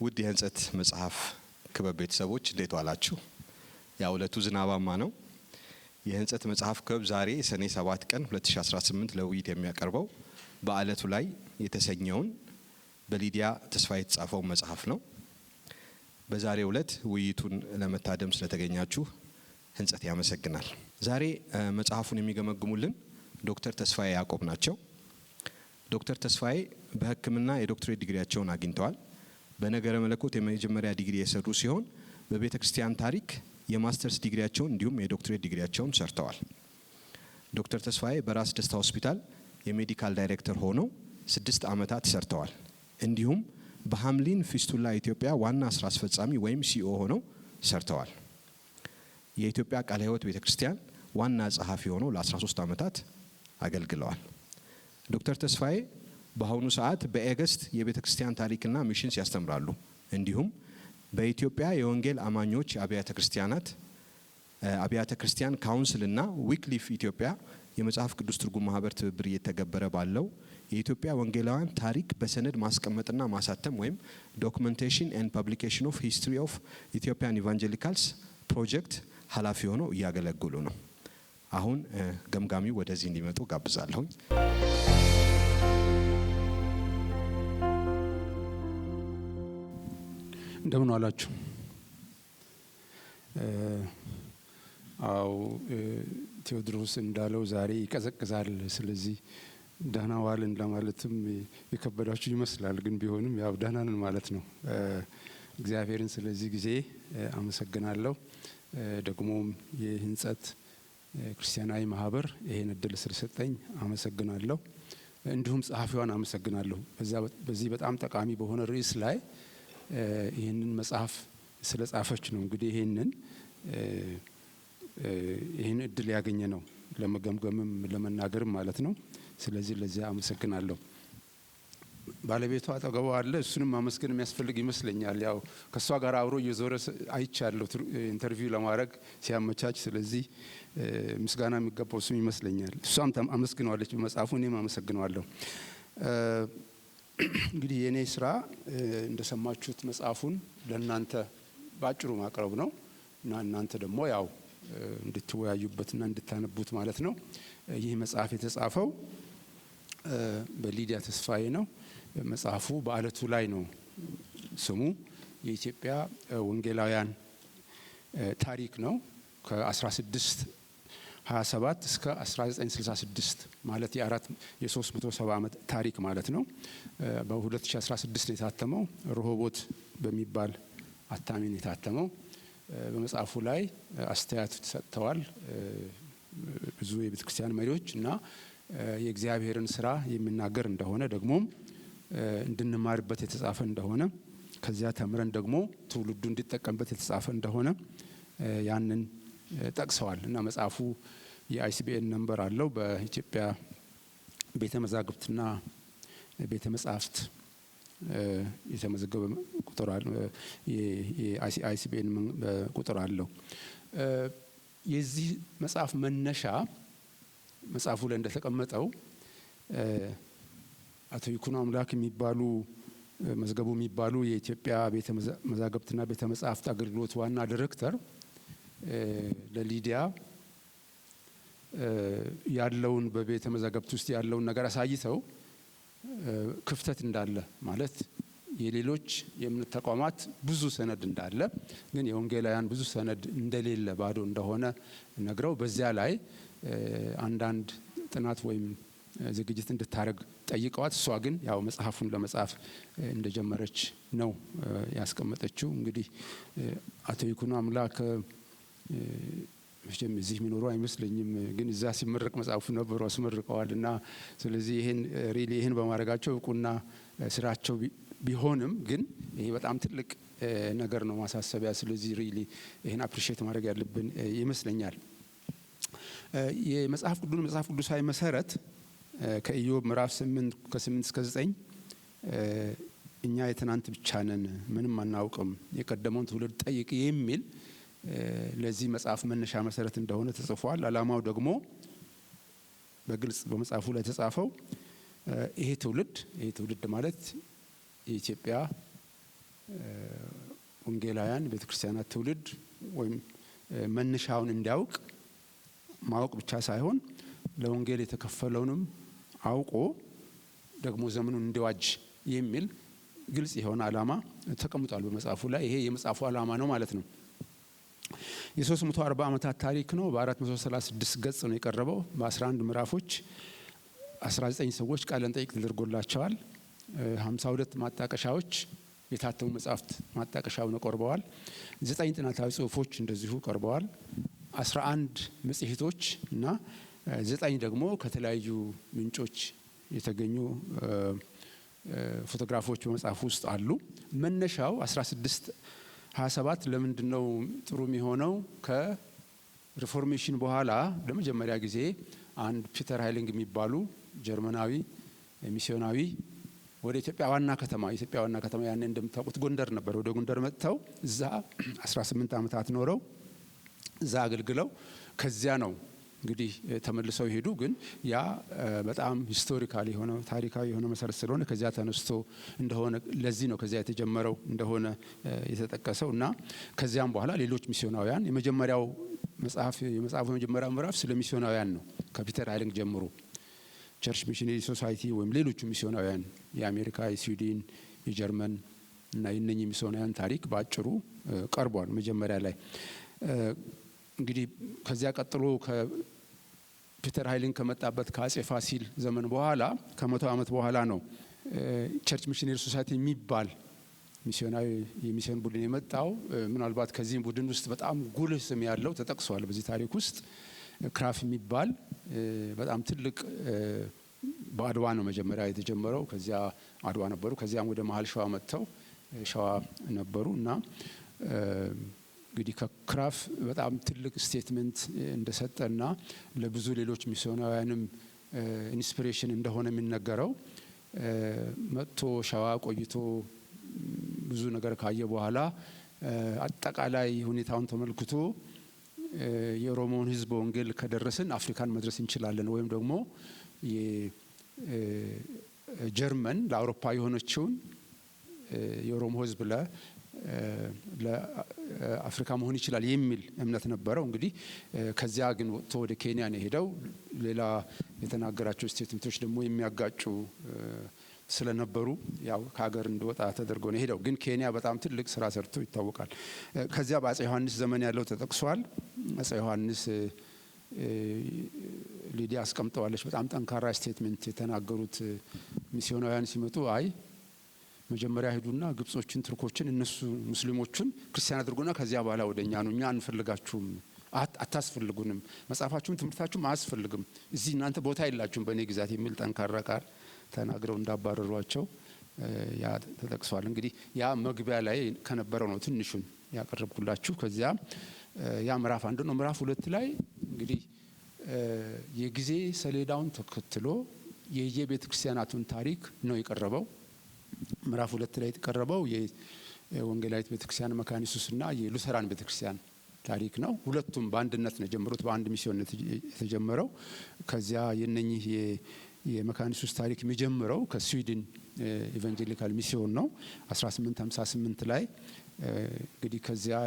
ውድ የህንጸት መጽሐፍ ክበብ ቤተሰቦች እንዴት ዋላችሁ? ያው ዕለቱ ዝናባማ ነው። የህንጸት መጽሐፍ ክበብ ዛሬ ሰኔ 7 ቀን 2018 ለውይይት የሚያቀርበው በአለቱ ላይ የተሰኘውን በሊዲያ ተስፋዬ የተጻፈው መጽሐፍ ነው። በዛሬው ዕለት ውይይቱን ለመታደም ስለተገኛችሁ ህንጸት ያመሰግናል። ዛሬ መጽሐፉን የሚገመግሙልን ዶክተር ተስፋዬ ያዕቆብ ናቸው። ዶክተር ተስፋዬ በሕክምና የዶክትሬት ዲግሪያቸውን አግኝተዋል። በነገረ መለኮት የመጀመሪያ ዲግሪ የሰሩ ሲሆን በቤተ ክርስቲያን ታሪክ የማስተርስ ዲግሪያቸውን እንዲሁም የዶክትሬት ዲግሪያቸውን ሰርተዋል። ዶክተር ተስፋዬ በራስ ደስታ ሆስፒታል የሜዲካል ዳይሬክተር ሆነው 6 ዓመታት ሰርተዋል። እንዲሁም በሐምሊን ፊስቱላ ኢትዮጵያ ዋና ስራ አስፈጻሚ ወይም ሲኦ ሆነው ሰርተዋል። የኢትዮጵያ ቃለ ሕይወት ቤተ ክርስቲያን ዋና ጸሐፊ ሆነው ለ13 ዓመታት አገልግለዋል። ዶክተር ተስፋዬ በአሁኑ ሰዓት በኤገስት የቤተ ክርስቲያን ታሪክና ሚሽንስ ያስተምራሉ። እንዲሁም በኢትዮጵያ የወንጌል አማኞች አብያተ ክርስቲያን ካውንስልና ዊክሊፍ ኢትዮጵያ የመጽሐፍ ቅዱስ ትርጉም ማህበር ትብብር እየተገበረ ባለው የኢትዮጵያ ወንጌላውያን ታሪክ በሰነድ ማስቀመጥና ማሳተም ወይም ዶክመንቴሽን ኤንድ ፐብሊኬሽን ኦፍ ሂስትሪ ኦፍ ኢትዮጵያን ኢቫንጀሊካልስ ፕሮጀክት ኃላፊ ሆነው እያገለግሉ ነው። አሁን ገምጋሚው ወደዚህ እንዲመጡ ጋብዛለሁኝ። እንደምን ዋላችሁ? ቴዎድሮስ እንዳለው ዛሬ ይቀዘቅዛል። ስለዚህ ደህና ዋልን ለማለትም የከበዳችሁ ይመስላል። ግን ቢሆንም ያው ደህና ነን ማለት ነው። እግዚአብሔርን ስለዚህ ጊዜ አመሰግናለሁ። ደግሞም የህንጸት ክርስቲያናዊ ማህበር ይሄን እድል ስለሰጠኝ አመሰግናለሁ። እንዲሁም ጸሐፊዋን አመሰግናለሁ። በዚህ በጣም ጠቃሚ በሆነ ርዕስ ላይ ይህንን መጽሐፍ ስለጻፈች ነው እንግዲህ ይህን እድል ያገኘ ነው ለመገምገምም ለመናገርም ማለት ነው። ስለዚህ ለዚያ አመሰግናለሁ። ባለቤቷ አጠገቧ አለ። እሱንም ማመስገን የሚያስፈልግ ይመስለኛል። ያው ከሷ ጋር አብሮ እየዞረ አይቻለሁ ኢንተርቪው ለማድረግ ሲያመቻች። ስለዚህ ምስጋና የሚገባው እሱም ይመስለኛል። እሷም አመስግነዋለች በመጽሐፉ፣ እኔም አመሰግነዋለሁ። እንግዲህ የኔ ስራ እንደሰማችሁት መጽሐፉን ለእናንተ ባጭሩ ማቅረብ ነው እና እናንተ ደግሞ ያው እንድትወያዩበትና እንድታነቡት ማለት ነው። ይህ መጽሐፍ የተጻፈው በሊዲያ ተስፋዬ ነው። መጽሐፉ በአለቱ ላይ ነው ስሙ። የኢትዮጵያ ወንጌላውያን ታሪክ ነው ከ1627 እስከ 1966 ማለት የ370 ዓመት ታሪክ ማለት ነው። በ2016 የታተመው ሮሆቦት በሚባል አታሚ ነው የታተመው። በመጽሐፉ ላይ አስተያየት ሰጥተዋል ብዙ የቤተ ክርስቲያን መሪዎች እና የእግዚአብሔርን ስራ የሚናገር እንደሆነ ደግሞም እንድንማርበት የተጻፈ እንደሆነ ከዚያ ተምረን ደግሞ ትውልዱ እንዲጠቀምበት የተጻፈ እንደሆነ ያንን ጠቅሰዋል እና መጽሐፉ የአይሲቢኤን ነምበር አለው። በኢትዮጵያ ቤተ መዛግብትና ቤተ መጻሕፍት የተመዘገበ ቁጥር አለ። የአይሲቢኤን ቁጥር አለው። የዚህ መጽሐፍ መነሻ መጽሐፉ ላይ እንደተቀመጠው አቶ ይኩኖ አምላክ የሚባሉ መዝገቡ የሚባሉ የኢትዮጵያ ቤተ መዛግብትና ቤተ መጻሕፍት አገልግሎት ዋና ዳይሬክተር ለሊዲያ ያለውን በቤተ መዛግብት ውስጥ ያለውን ነገር አሳይተው ክፍተት እንዳለ ማለት የሌሎች የእምነት ተቋማት ብዙ ሰነድ እንዳለ ግን የወንጌላውያን ብዙ ሰነድ እንደሌለ ባዶ እንደሆነ ነግረው በዚያ ላይ አንዳንድ ጥናት ወይም ዝግጅት እንድታረግ ጠይቀዋት እሷ ግን ያው መጽሐፉን ለመጻፍ እንደጀመረች ነው ያስቀመጠችው። እንግዲህ አቶ ይኩኖ አምላክ መቼም እዚህ የሚኖሩ አይመስለኝም፣ ግን እዛ ሲመረቅ መጽሐፉ ነበሩ አስመርቀዋልና ስለዚህ ይሄን በማድረጋቸው እውቁና ስራቸው ቢሆንም ግን ይሄ በጣም ትልቅ ነገር ነው ማሳሰቢያ። ስለዚህ ይሄን አፕሪሺየት ማድረግ ያለብን ይመስለኛል። የመጽሐፍ ቅዱሳዊ መሰረት ከኢዮብ ምዕራፍ 8 ከ8 እስከ 9 እኛ የትናንት ብቻ ነን ምንም አናውቅም የቀደመውን ትውልድ ጠይቅ የሚል ለዚህ መጽሐፍ መነሻ መሰረት እንደሆነ ተጽፏል። ዓላማው ደግሞ በግልጽ በመጽሐፉ ላይ ተጻፈው ይሄ ትውልድ ማለት የኢትዮጵያ ወንጌላውያን ቤተክርስቲያናት ትውልድ ወይም መነሻውን እንዲያውቅ ማወቅ ብቻ ሳይሆን ለወንጌል የተከፈለውንም አውቆ ደግሞ ዘመኑን እንዲዋጅ የሚል ግልጽ የሆነ ዓላማ ተቀምጧል በመጽሐፉ ላይ። ይሄ የመጽሐፉ ዓላማ ነው ማለት ነው። የ340 ዓመታት ታሪክ ነው። በ436 ገጽ ነው የቀረበው። በ11 ምዕራፎች 19 ሰዎች ቃለ መጠይቅ ተደርጎላቸዋል። 52 ማጣቀሻዎች የታተሙ መጽሐፍት ማጣቀሻውን ቀርበዋል። 9 ጥናታዊ ጽሁፎች እንደዚሁ ቀርበዋል። 11 መጽሔቶች እና 9 ደግሞ ከተለያዩ ምንጮች የተገኙ ፎቶግራፎች በመጽሐፉ ውስጥ አሉ። መነሻው 1627 ለምንድነው ጥሩ የሚሆነው? ከሪፎርሜሽን በኋላ ለመጀመሪያ ጊዜ አንድ ፒተር ሃይሊንግ የሚባሉ ጀርመናዊ ሚስዮናዊ ወደ ኢትዮጵያ ዋና ከተማ ያኔ እንደምታውቁት ጎንደር ነበር። ወደ ጎንደር መጥተው እዛ 18 ዓመታት ኖረው እዛ አገልግለው ከዚያ ነው እንግዲህ ተመልሰው ሄዱ። ግን ያ በጣም ሂስቶሪካል የሆነ ታሪካዊ የሆነ መሰረት ስለሆነ ከዚያ ተነስቶ እንደሆነ ለዚህ ነው ከዚያ የተጀመረው እንደሆነ የተጠቀሰው እና ከዚያም በኋላ ሌሎች ሚስዮናውያን የመጀመሪያው የመጽሐፉ መጀመሪያ ምዕራፍ ስለ ሚስዮናውያን ነው። ከፒተር ሃይሊንግ ጀምሮ ቸርች ሚሽነሪ ሶሳይቲ ወይም ሌሎቹ ሚስዮናውያን የአሜሪካ፣ የስዊድን፣ የጀርመን እና የነኚህ ሚስዮናውያን ታሪክ በአጭሩ ቀርቧል መጀመሪያ ላይ። እንግዲህ ከዚያ ቀጥሎ ከፒተር ሃይሊንግ ከመጣበት ከአጼ ፋሲል ዘመን በኋላ ከ100 ዓመት በኋላ ነው ቸርች ሚሽነሪ ሶሳይቲ የሚባል ሚስዮናዊ የሚስዮን ቡድን የመጣው። ምናልባት ከዚህ ቡድን ውስጥ በጣም ጉልህ ስም ያለው ተጠቅሷል በዚህ ታሪክ ውስጥ ክራፍ የሚባል በጣም ትልቅ በአድዋ ነው መጀመሪያ የተጀመረው። ከዚያ አድዋ ነበሩ። ከዚያም ወደ መሀል ሸዋ መጥተው ሸዋ ነበሩ እና እንግዲህ ከክራፍ በጣም ትልቅ ስቴትመንት እንደሰጠና ለብዙ ሌሎች ሚስዮናውያንም ኢንስፒሬሽን እንደሆነ የሚነገረው መጥቶ ሸዋ ቆይቶ ብዙ ነገር ካየ በኋላ አጠቃላይ ሁኔታውን ተመልክቶ የኦሮሞን ሕዝብ ወንጌል ከደረስን አፍሪካን መድረስ እንችላለን ወይም ደግሞ የጀርመን ለአውሮፓ የሆነችውን የኦሮሞ ሕዝብ ለአፍሪካ መሆን ይችላል የሚል እምነት ነበረው። እንግዲህ ከዚያ ግን ወጥቶ ወደ ኬንያ ነው የሄደው። ሌላ የተናገራቸው ስቴትመንቶች ደግሞ የሚያጋጩ ስለነበሩ ያው ከሀገር እንደወጣ ተደርጎ ነው ሄደው። ግን ኬንያ በጣም ትልቅ ስራ ሰርቶ ይታወቃል። ከዚያ በአጼ ዮሐንስ ዘመን ያለው ተጠቅሷል። አጼ ዮሐንስ ሊዲያ አስቀምጠዋለች። በጣም ጠንካራ ስቴትመንት የተናገሩት ሚስዮናውያን ሲመጡ አይ መጀመሪያ ሄዱና ግብጾችን፣ ቱርኮችን፣ እነሱ ሙስሊሞችን ክርስቲያን አድርጎና ከዚያ በኋላ ወደኛ ነው፣ እኛ አንፈልጋችሁም፣ አታስፈልጉንም፣ መጽሐፋችሁም ትምህርታችሁም አያስፈልግም፣ እዚህ እናንተ ቦታ የላችሁም በእኔ ግዛት የሚል ጠንካራ ቃል ተናግረው እንዳባረሯቸው ያ ተጠቅሷል። እንግዲህ ያ መግቢያ ላይ ከነበረው ነው ትንሹን ያቀረብኩላችሁ። ከዚያ ያ ምዕራፍ 1 ነው። ምዕራፍ 2 ላይ እንግዲህ የጊዜ ሰሌዳውን ተከትሎ የየቤተ ክርስቲያናቱን ታሪክ ነው የቀረበው። ምዕራፍ 2 ላይ የተቀረበው የወንጌላዊት ቤተክርስቲያን መካነ ኢየሱስና የሉተራን ቤተክርስቲያን ታሪክ ነው። ሁለቱም በአንድነት ነው የጀመሩት፣ በአንድ ሚስዮን የተጀመረው። ከዚያ የነኚህ የመካነ ኢየሱስ ታሪክ የሚጀምረው ከስዊድን ኢቫንጀሊካል ሚስዮን ነው 1858 ላይ። እንግዲህ ከዚያ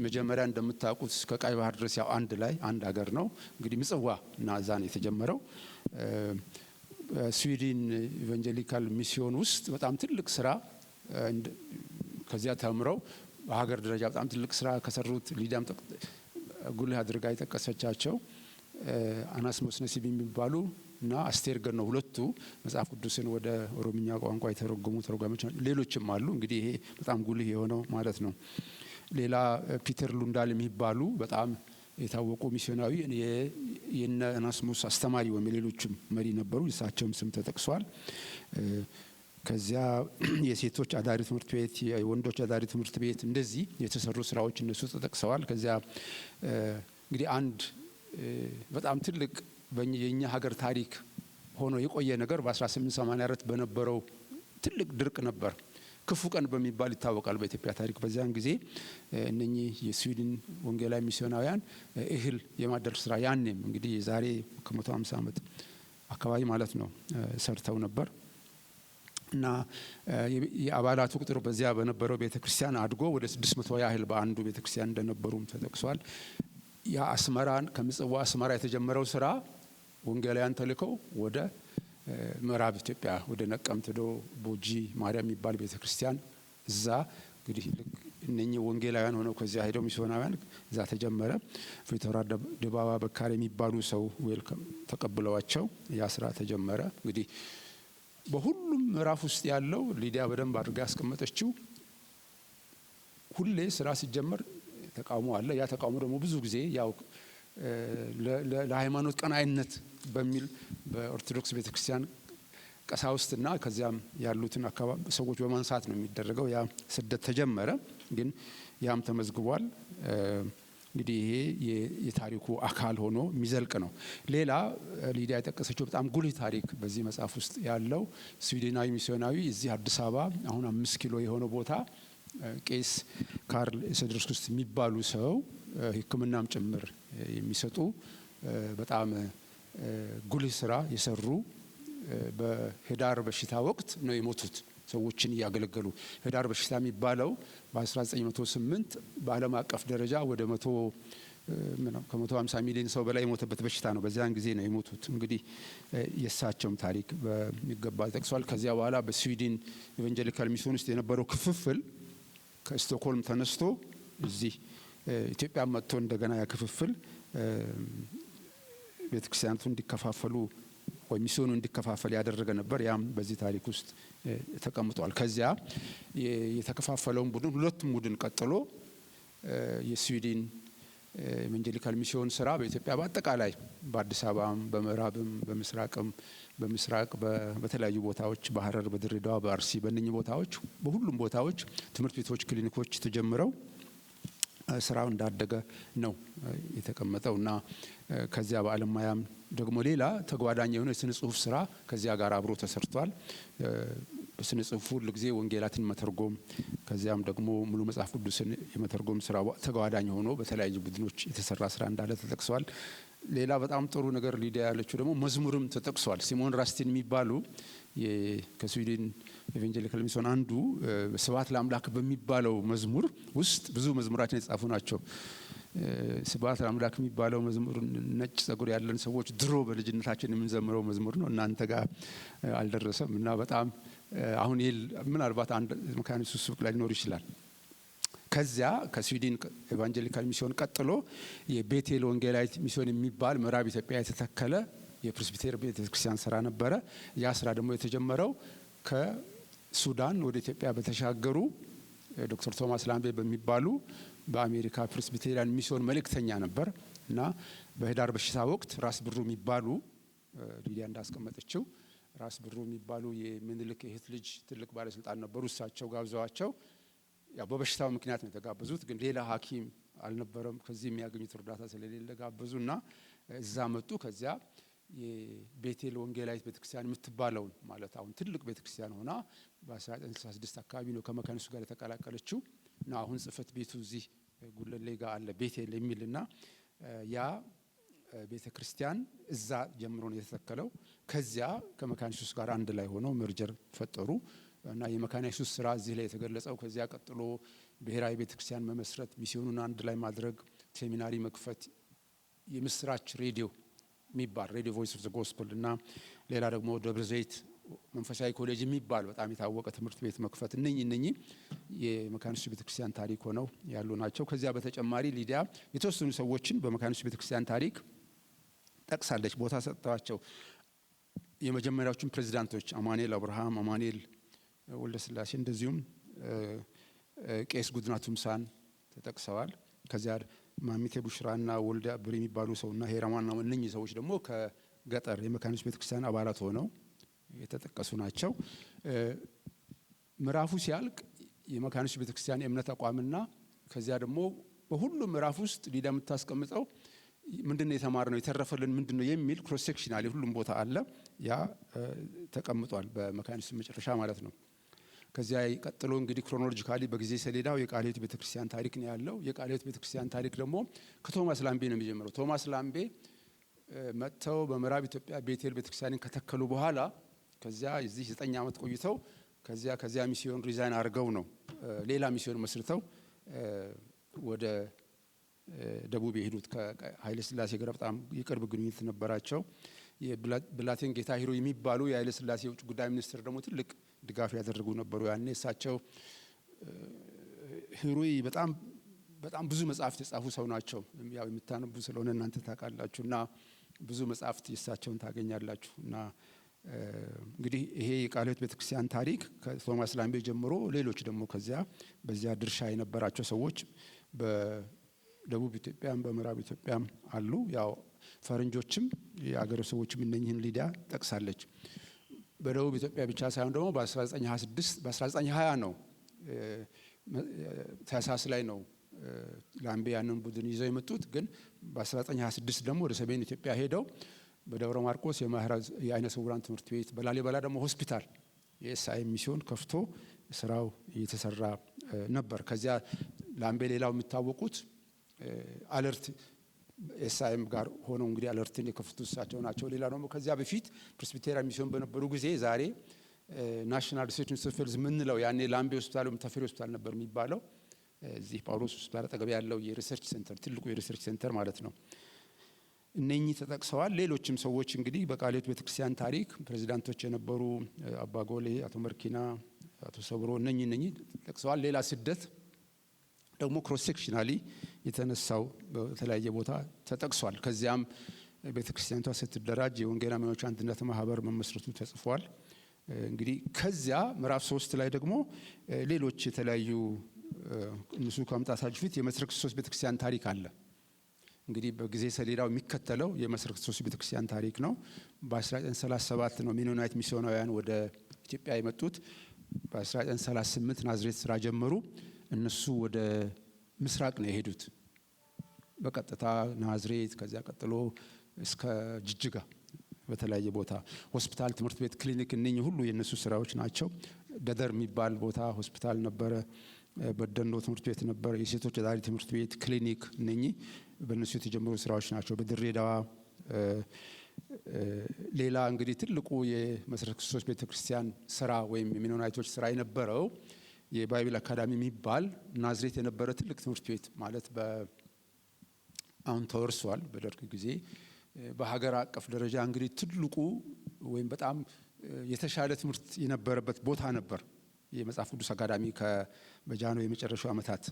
መጀመሪያ እንደምታውቁት እስከ ቀይ ባህር ድረስ ያው አንድ ሀገር ነው። እንግዲህ ምጽዋ እና እዛ ነው የተጀመረው። ስዊድን ኢቫንጀሊካል ሚስዮን ውስጥ በጣም ትልቅ ስራ ከዚያ ተምረው በሀገር ደረጃ በጣም ትልቅ ስራ ከሰሩት ሊዲያም ጉልህ አድርጋ የጠቀሰቻቸው አናስሞስ ነሲብ የሚባሉ እና አስቴር ገር ነው። ሁለቱ መጽሐፍ ቅዱስን ወደ ኦሮምኛ ቋንቋ የተረጎሙ ተርጓሚዎች፣ ሌሎችም አሉ። እንግዲህ ይሄ በጣም ጉልህ የሆነው ማለት ነው። ሌላ ፒተር ሉንዳል የሚባሉ በጣም የታወቁ ሚስዮናዊ የነ አናስሞስ አስተማሪ ወይም ሌሎችም መሪ ነበሩ። እሳቸውም ስም ተጠቅሷል። ከዚያ የሴቶች አዳሪ ትምህርት ቤት፣ የወንዶች አዳሪ ትምህርት ቤት እንደዚህ የተሰሩ ስራዎች እነሱ ተጠቅሰዋል። ከዚያ እንግዲህ አንድ በጣም ትልቅ የኛ ሀገር ታሪክ ሆኖ የቆየ ነገር በ1884 በነበረው ትልቅ ድርቅ ነበር። ክፉ ቀን በሚባል ይታወቃል በኢትዮጵያ ታሪክ። በዚያን ጊዜ እነኚህ የስዊድን ወንጌላዊ ሚስዮናውያን እህል የማደር ስራ ያኔም እንግዲህ የዛሬ ከ150 ዓመት አካባቢ ማለት ነው ሰርተው ነበር። እና የአባላቱ ቁጥር በዚያ በነበረው ቤተክርስቲያን አድጎ ወደ 600 ያህል በአንዱ ቤተክርስቲያን እንደነበሩም ተጠቅሷል። ያ አስመራን ከምጽዋ አስመራ የተጀመረው ስራ ወንጌላውያን ተልከው ወደ ምዕራብ ኢትዮጵያ ወደ ነቀምት ዶ ቦጂ ማርያም የሚባል ቤተክርስቲያን እዛ እንግዲህ እነኚህ ወንጌላውያን ሆነው ከዚያ ሄደው ሚስዮናውያን እዛ ተጀመረ። ፊቶራ ድባባ በካሪ የሚባሉ ሰው ዌልከም ተቀብለዋቸው ያ ስራ ተጀመረ። እንግዲህ በሁሉም ምዕራፍ ውስጥ ያለው ሊዲያ በደንብ አድርጋ ያስቀመጠችው ሁሌ ስራ ሲጀመር ተቃውሞ አለ። ያ ተቃውሞ ደግሞ ብዙ ጊዜ ያው ለሃይማኖት ቀናኢነት በሚል በኦርቶዶክስ ቤተክርስቲያን ቀሳውስትና ከዚያም ያሉትን አካባቢ ሰዎች በማንሳት ነው የሚደረገው። ያ ስደት ተጀመረ፣ ግን ያም ተመዝግቧል። እንግዲህ ይሄ የታሪኩ አካል ሆኖ የሚዘልቅ ነው። ሌላ ሊዲያ የጠቀሰችው በጣም ጉልህ ታሪክ በዚህ መጽሐፍ ውስጥ ያለው ስዊድናዊ ሚስዮናዊ እዚህ አዲስ አበባ አሁን 5 ኪሎ የሆነው ቦታ ቄስ ካርል ሰድርስኩስት የሚባሉ ሰው ሕክምናም ጭምር የሚሰጡ በጣም ጉልህ ስራ የሰሩ በህዳር በሽታ ወቅት ነው የሞቱት። ሰዎችን እያገለገሉ ህዳር በሽታ የሚባለው በ1908 በዓለም አቀፍ ደረጃ ወደ 150 ሚሊዮን ሰው በላይ የሞተበት በሽታ ነው። በዚያን ጊዜ ነው የሞቱት። እንግዲህ የእሳቸውም ታሪክ በሚገባ ተጠቅሷል። ከዚያ በኋላ በስዊድን ኢቫንጀሊካል ሚስዮን ውስጥ የነበረው ክፍፍል ከስቶክሆልም ተነስቶ እዚህ ኢትዮጵያ መጥቶ እንደገና ያ ክፍፍል ቤተክርስቲያናቱ እንዲከፋፈሉ ወይ ሚስዮኑ እንዲከፋፈል ያደረገ ነበር። ያም በዚህ ታሪክ ውስጥ ተቀምጧል። ከዚያ የተከፋፈለውን ቡድን ሁለቱም ቡድን ቀጥሎ የስዊድን ኢቫንጀሊካል ሚስዮን ስራ በኢትዮጵያ በአጠቃላይ በአዲስ አበባም በምዕራብም በምስራቅ በተለያዩ ቦታዎች በሐረር፣ በድሬዳዋ፣ በአርሲ በእነኚህ ቦታዎች በሁሉም ቦታዎች ትምህርት ቤቶች፣ ክሊኒኮች ተጀምረው ስራው እንዳደገ ነው የተቀመጠው እና ከዚያ በአለማያም ደግሞ ሌላ ተጓዳኝ የሆነ የስነ ጽሁፍ ስራ ከዚያ ጋር አብሮ ተሰርቷል። በስነ ጽሁፉ ሁልጊዜ ወንጌላትን መተርጎም ከዚያም ደግሞ ሙሉ መጽሐፍ ቅዱስን የመተርጎም ስራ ተጓዳኝ ሆኖ በተለያዩ ቡድኖች የተሰራ ስራ እንዳለ ተጠቅሷል። ሌላ በጣም ጥሩ ነገር ሊዲያ ያለችው ደግሞ መዝሙርም ተጠቅሷል። ሲሞን ራስቲን የሚባሉ ከስዊድን ኢቫንጀሊካል ሚስዮን አንዱ ስብሐት ለአምላክ በሚባለው መዝሙር ውስጥ ብዙ መዝሙራትን የጻፉ ናቸው። ስብሐት ለአምላክ የሚባለው መዝሙር ነጭ ጸጉር ያለን ሰዎች ድሮ በልጅነታችን የምንዘምረው መዝሙር ነው። እናንተ ጋር አልደረሰም እና በጣም አሁን ምናልባት አንድ መካነ ኢየሱስ ሱቅ ላይ ሊኖር ይችላል። ከዚያ ከስዊድን ኢቫንጀሊካል ሚስዮን ቀጥሎ የቤቴል ወንጌላዊት ሚስዮን የሚባል ምዕራብ ኢትዮጵያ የተተከለ የፕሬስቢቴር ቤተክርስቲያን ስራ ነበረ። ያ ስራ ደግሞ የተጀመረው ከሱዳን ወደ ኢትዮጵያ በተሻገሩ ዶክተር ቶማስ ላምቤ በሚባሉ በአሜሪካ ፕሬስቢቴሪያን ሚስዮን መልእክተኛ ነበር እና በህዳር በሽታ ወቅት ራስ ብሩ የሚባሉ ሊዲያ እንዳስቀመጠችው ራስ ብሩ የሚባሉ የምኒልክ እህት ልጅ ትልቅ ባለስልጣን ነበሩ። እሳቸው ጋብዘዋቸው ያው በበሽታው ምክንያት ነው የተጋበዙት፣ ግን ሌላ ሐኪም አልነበረም። ከዚህ የሚያገኙት እርዳታ ስለሌለ ጋበዙና እዛ መጡ። ከዚያ የቤቴል ወንጌላዊት ቤተክርስቲያን የምትባለውን ማለት አሁን ትልቅ ቤተክርስቲያን ሆና በ1966 አካባቢ ነው ከመካነ ኢየሱስ ጋር የተቀላቀለችው እና አሁን ጽሕፈት ቤቱ እዚህ ጉለሌ ጋር አለ ቤቴል የሚልና ያ ቤተክርስቲያን እዛ ጀምሮ ነው የተተከለው። ከዚያ ከመካነ ኢየሱስ ጋር አንድ ላይ ሆነው መርጀር ፈጠሩ እና የመካነ ኢየሱስ ስራ እዚህ ላይ የተገለጸው። ከዚያ ቀጥሎ ብሔራዊ ቤተክርስቲያን መመስረት፣ ሚስዮኑን አንድ ላይ ማድረግ፣ ሴሚናሪ መክፈት፣ የምስራች ሬዲዮ የሚባል ሬዲዮ ቮይስ ኦፍ ዘ ጎስፐል እና ሌላ ደግሞ ደብረ ዘይት መንፈሳዊ ኮሌጅ የሚባል በጣም የታወቀ ትምህርት ቤት መክፈት፣ እነኚህ የመካነ ኢየሱስ ቤተክርስቲያን ታሪክ ሆነው ያሉ ናቸው። ከዚያ በተጨማሪ ሊዲያ የተወሰኑ ሰዎችን በመካነ ኢየሱስ ቤተክርስቲያን ታሪክ ጠቅሳለች፣ ቦታ ሰጥተዋቸው። የመጀመሪያዎቹን ፕሬዚዳንቶች አማኑኤል አብርሃም፣ አማኑኤል ወልደ ስላሴ እንደዚሁም ቄስ ጉድና ቱምሳን ተጠቅሰዋል። ከዚያ ማሚቴ ቡሽራና ወልደ ብሪ የሚባሉ ሰውና ሄራማና እነኚህ ሰዎች ደግሞ ከገጠር የመካነ ኢየሱስ ቤተክርስቲያን አባላት ሆነው የተጠቀሱ ናቸው። ምዕራፉ ሲያልቅ የመካነ ኢየሱስ ቤተክርስቲያን የእምነት አቋምና ከዚያ ደግሞ በሁሉም ምዕራፍ ውስጥ ሊዲያ የምታስቀምጠው ምንድነው የተማርነው የተረፈልን ምንድነው የሚል ክሮስ ሴክሽናል ሁሉም ቦታ አለ። ያ ተቀምጧል በመካነ ኢየሱስ መጨረሻ ማለት ነው። ከዚያ ቀጥሎ እንግዲህ ክሮኖሎጂካሊ በጊዜ ሰሌዳው የቃለ ሕይወት ቤተክርስቲያን ታሪክ ነው ያለው። የቃለ ሕይወት ቤተክርስቲያን ታሪክ ደግሞ ከቶማስ ላምቤ ነው የሚጀምረው። ቶማስ ላምቤ መጥተው በምዕራብ ኢትዮጵያ ቤቴል ቤተክርስቲያንን ከተከሉ በኋላ ከዚያ እዚህ 9 ዓመት ቆይተው ከዚያ ሚስዮን ሪዛይን አድርገው ነው ሌላ ሚስዮን መስርተው ወደ ደቡብ የሄዱት። ከኃይለ ሥላሴ ጋር በጣም የቅርብ ግንኙነት ነበራቸው። የብላቴን ጌታ ሂሩይ የሚባሉ የኃይለ ሥላሴ የውጭ ጉዳይ ሚኒስትር ደግሞ ትልቅ ድጋፍ ያደረጉ ነበሩ ያኔ። እሳቸው ሂሩይ በጣም ብዙ መጽሐፍት የጻፉ ሰው ናቸው። ያው የምታነቡ ስለሆነ እናንተ ታውቃላችሁ እና ብዙ መጽሐፍት የእሳቸውን ታገኛላችሁ። እና እንግዲህ ይሄ የቃለ ሕይወት ቤተክርስቲያን ታሪክ ከቶማስ ላምቤ ጀምሮ ሌሎች ደግሞ በዚያ ድርሻ የነበራቸው ሰዎች በደቡብ ኢትዮጵያም በምዕራብ ኢትዮጵያም አሉ። ያው ፈረንጆችም የአገሬው ሰዎችም እነኝህን ሊዲያ ጠቅሳለች። በደቡብ ኢትዮጵያ ብቻ ሳይሆን ደግሞ በ1920 ነው ታህሳስ ላይ ነው ላምቤ ያንን ቡድን ይዘው የመጡት። ግን በ1926 ደግሞ ወደ ሰሜን ኢትዮጵያ ሄደው በደብረ ማርቆስ የአይነ ስውራን ትምህርት ቤት፣ በላሊበላ ደግሞ ሆስፒታል የኤስአይኤም ሚስዮን ከፍቶ ስራው እየተሰራ ነበር። ከዚያ ላምቤ ሌላው የሚታወቁት አለርት ኤስአይኤም ጋር ሆነው እንግዲህ አለርትን የከፍቱ እሳቸው ናቸው። ሌላ ደግሞ ከዚያ በፊት ፕሬስቢቴሪያን ሚስዮን በነበሩ ጊዜ ዛሬ ናሽናል ሪሰርች ኢንስቲትዩት የምንለው ያኔ ላምቤ ሆስፒታል ወይም ተፈሪ ሆስፒታል ነበር የሚባለው። እዚህ ጳውሎስ ሆስፒታል አጠገብ ያለው የሪሰርች ሴንተር ትልቁ የሪሰርች ሴንተር ማለት ነው። እነኚህ ተጠቅሰዋል። ሌሎችም ሰዎች እንግዲህ በቃለ ሕይወት ቤተክርስቲያን ታሪክ ፕሬዚዳንቶች የነበሩ አባ ጎሌ፣ አቶ መርኪና፣ አቶ ሰብሮ እነኚህ ተጠቅሰዋል። ሌላ ስደት ደግሞ ክሮስ ሴክሽናሊ የተነሳው በተለያየ ቦታ ተጠቅሷል። ከዚያም ቤተክርስቲያኒቷ ስትደራጅ የወንጌል አማኞች አንድነት ማህበር መመስረቱ ተጽፏል። እንግዲህ ከዚያ ምዕራፍ 3 ላይ ደግሞ ሌሎች የተለያዩ እነሱ ከመምጣታቸው በፊት የመሰረተ ክርስቶስ ቤተክርስቲያን ታሪክ አለ። እንግዲህ በጊዜ ሰሌዳው የሚከተለው የመሰረተ ክርስቶስ ቤተክርስቲያን ታሪክ ነው። በ1937 ነው ሜኖናይት ሚስዮናውያን ወደ ኢትዮጵያ የመጡት። በ1938 ናዝሬት ስራ ጀመሩ። እነሱ ወደ ምስራቅ ነው የሄዱት በቀጥታ ናዝሬት፣ ከዚያ ቀጥሎ እስከ ጅጅጋ በተለያየ ቦታ ሆስፒታል፣ ትምህርት ቤት፣ ክሊኒክ እነኚህ ሁሉ የነሱ ስራዎች ናቸው። ደደር የሚባል ቦታ ሆስፒታል ነበረ። በደኖ ትምህርት ቤት ነበረ፣ የሴቶች አዳሪ ትምህርት ቤት፣ ክሊኒክ እነኚህ በእነሱ የተጀመሩ ስራዎች ናቸው። በድሬዳዋ ሌላ እንግዲህ ትልቁ የመሰረተ ክርስቶስ ቤተክርስቲያን ስራ ወይም የሜኖናይቶች ስራ የነበረው የባይብል አካዳሚ የሚባል ናዝሬት የነበረ ትልቅ ትምህርት ቤት ማለት አሁን ተወርሷል በደርግ ጊዜ። በሀገር አቀፍ ደረጃ እንግዲህ ትልቁ ወይም በጣም የተሻለ ትምህርት የነበረበት ቦታ ነበር የመጽሐፍ ቅዱስ አካዳሚ። በጃኖ የመጨረሻው ዓመታት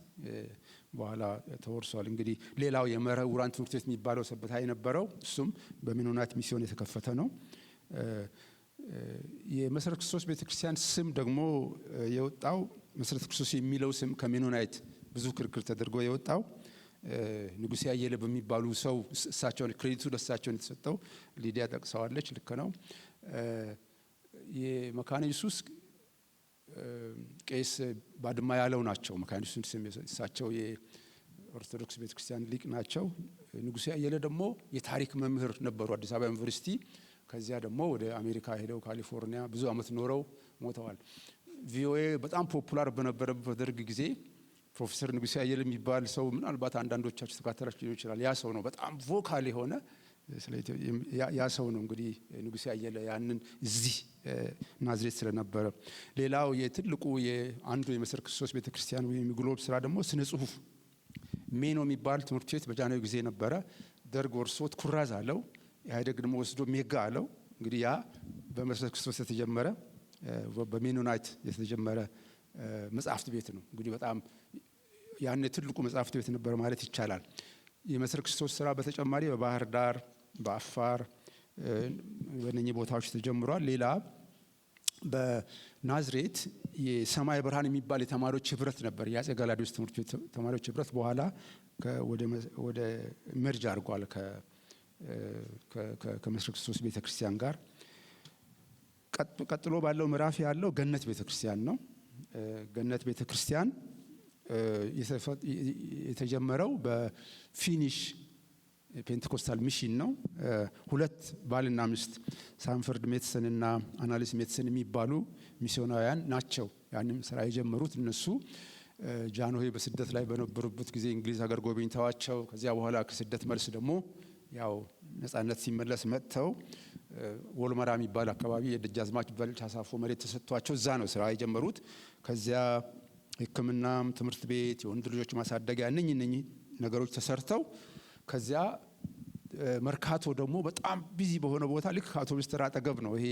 በኋላ ተወርሷል። እንግዲህ ሌላው የመረውራን ትምህርት ቤት የሚባለው ሰበታ የነበረው እሱም በሜኖናይት ሚስዮን የተከፈተ ነው። የመሰረተ ክርስቶስ ቤተክርስቲያን ስም ደግሞ የወጣው መሰረተ ክርስቶስ የሚለው ስም ከሜኖናይት ብዙ ክርክር ተደርጎ የወጣው ንጉሴ አየለ በሚባሉ ሰው እሳቸውን ክሬዲቱ ለእሳቸውን የተሰጠው ሊዲያ ጠቅሰዋለች። ልክ ነው። የመካነ ኢየሱስ ቄስ ባድማ ያለው ናቸው መካነ ኢየሱስን ስም እሳቸው የኦርቶዶክስ ቤተክርስቲያን ሊቅ ናቸው። ንጉሴ አየለ ደግሞ የታሪክ መምህር ነበሩ አዲስ አበባ ዩኒቨርሲቲ። ከዚያ ደግሞ ወደ አሜሪካ ሄደው ካሊፎርኒያ ብዙ አመት ኖረው ሞተዋል። ቪኦኤ በጣም ፖፑላር በነበረበት በደርግ ጊዜ ፕሮፌሰር ንጉሴ አየለ የሚባል ሰው ምናልባት አንዳንዶቻችሁ ተካተላችሁ ሊሆን ይችላል። ያ ሰው ነው በጣም ቮካል የሆነ ያ ሰው ነው እንግዲህ ንጉሴ አየለ ያንን እዚህ ናዝሬት ስለነበረ። ሌላው የትልቁ አንዱ የመሰረተ ክርስቶስ ቤተክርስቲያን ወይም የግሎብ ስራ ደግሞ ስነ ጽሁፍ ሜኖ የሚባል ትምህርት ቤት በጃንሆይ ጊዜ ነበረ። ደርግ ወርሶት ኩራዝ አለው። ኢህአዴግ ደግሞ ወስዶ ሜጋ አለው። እንግዲህ ያ በመሰረተ ክርስቶስ የተጀመረ በሜኖናይት የተጀመረ መጽሐፍት ቤት ነው። እንግዲህ በጣም ያን ትልቁ መጽሐፍት ቤት ነበር ማለት ይቻላል። የመሰረተ ክርስቶስ ስራ በተጨማሪ በባህር ዳር፣ በአፋር በእነኚህ ቦታዎች ተጀምሯል። ሌላ በናዝሬት የሰማይ ብርሃን የሚባል የተማሪዎች ህብረት ነበር። የአጼ ገላውዴዎስ ትምህርት ቤት ተማሪዎች ህብረት በኋላ ወደ መርጅ አድርጓል ከመሰረተ ክርስቶስ ቤተክርስቲያን ጋር። ቀጥሎ ባለው ምዕራፍ ያለው ገነት ቤተክርስቲያን ነው። ገነት ቤተክርስቲያን የተጀመረው በፊኒሽ ፔንቴኮስታል ሚሽን ነው። ሁለት ባልና ሚስት ሳንፈርድ ሜትሰን እና አናሊስ ሜትሰን የሚባሉ ሚስዮናውያን ናቸው ያንም ስራ የጀመሩት። እነሱ ጃንሆይ በስደት ላይ በነበሩበት ጊዜ እንግሊዝ ሀገር ጎብኝተዋቸው ከዚያ በኋላ ከስደት መልስ ደግሞ ያው ነጻነት ሲመለስ መጥተው ወልመራ የሚባል አካባቢ የደጃዝማች በልቻ ሳፎ መሬት ተሰጥቷቸው እዛ ነው ስራ የጀመሩት። ከዚያ ሕክምናም ትምህርት ቤት የወንድ ልጆች ማሳደጊያ እነኚህ ነገሮች ተሰርተው ከዚያ መርካቶ ደግሞ በጣም ቢዚ በሆነ ቦታ ልክ ከአውቶቡስ ተራ አጠገብ ነው ይሄ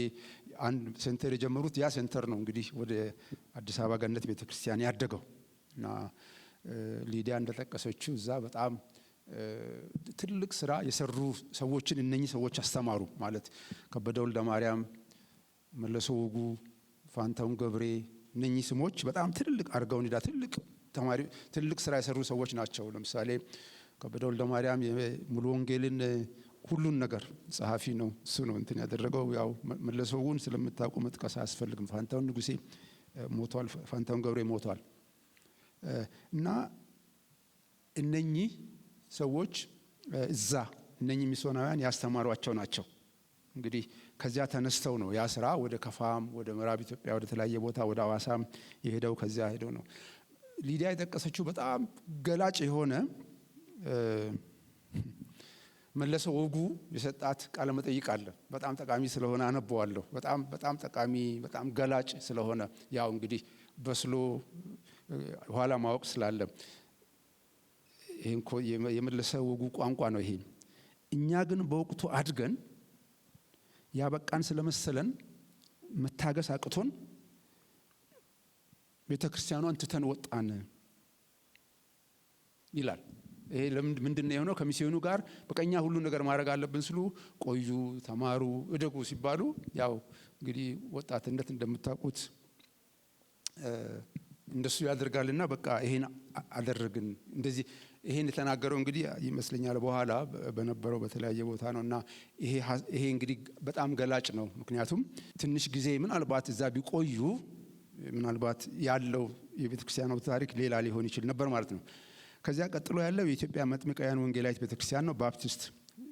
አንድ ሴንተር የጀመሩት። ያ ሴንተር ነው እንግዲህ ወደ አዲስ አበባ ገነት ቤተክርስቲያን ያደገው እና ሊዲያ እንደጠቀሰችው እዛ በጣም ትልቅ ስራ የሰሩ ሰዎችን እነኚህ ሰዎች አስተማሩ ማለት ከበደ ወልደ ማርያም፣ መለሶ ወጉ፣ ፋንታውን ገብሬ እነኚህ ስሞች በጣም ትልቅ አርጋው ኒዳ ትልቅ ስራ የሰሩ ሰዎች ናቸው። ለምሳሌ ከበደ ወልደ ማርያም ሙሉ ወንጌልን ሁሉን ነገር ጸሐፊ ነው፣ እሱ ነው እንትን ያደረገው። ያው መለሶ ወጉን ስለምታውቁ መጥቀስ አያስፈልግም። ፋንታውን ንጉሴ ሞቷል፣ ፋንታውን ገብሬ ሞቷል። እና እነኚህ ሰዎች እዛ እነኚህ ሚስዮናውያን ያስተማሯቸው ናቸው። እንግዲህ ከዚያ ተነስተው ነው ያ ስራ ወደ ከፋም ወደ ምዕራብ ኢትዮጵያ ወደ ተለያየ ቦታ ወደ አዋሳም የሄደው። ከዚያ ሄደው ነው ሊዲያ የጠቀሰችው በጣም ገላጭ የሆነ መለሰ ወጉ የሰጣት ቃለ መጠይቅ አለ። በጣም ጠቃሚ ስለሆነ አነበዋለሁ። በጣም ጠቃሚ በጣም ገላጭ ስለሆነ ያው እንግዲህ በስሎ ኋላ ማወቅ ስላለ ይሄን የመለሰ ወጉ ቋንቋ ነው ይሄ። እኛ ግን በወቅቱ አድገን ያበቃን ስለመሰለን መታገስ አቅቶን ቤተክርስቲያኗን ትተን ወጣን ይላል። ይሄ ምንድነው የሆነው? ከሚስዮኑ ጋር በቀኛ ሁሉ ነገር ማድረግ አለብን ስሉ ቆዩ፣ ተማሩ፣ እደጉ ሲባሉ ያው እንግዲህ ወጣትነት እንደምታውቁት እንደሱ ያደርጋልና በቃ ይሄን አደረግን። እንደዚህ ይሄን የተናገረው እንግዲህ ይመስለኛል በኋላ በነበረው በተለያየ ቦታ ነውና ይሄ እንግዲህ በጣም ገላጭ ነው። ምክንያቱም ትንሽ ጊዜ ምናልባት እዛ ቢቆዩ ምናልባት ያለው የቤተክርስቲያኑ ታሪክ ሌላ ሊሆን ይችል ነበር ማለት ነው። ከዚያ ቀጥሎ ያለው የኢትዮጵያ መጥምቃውያን ወንጌላዊት ቤተክርስቲያን ነው። ባፕቲስት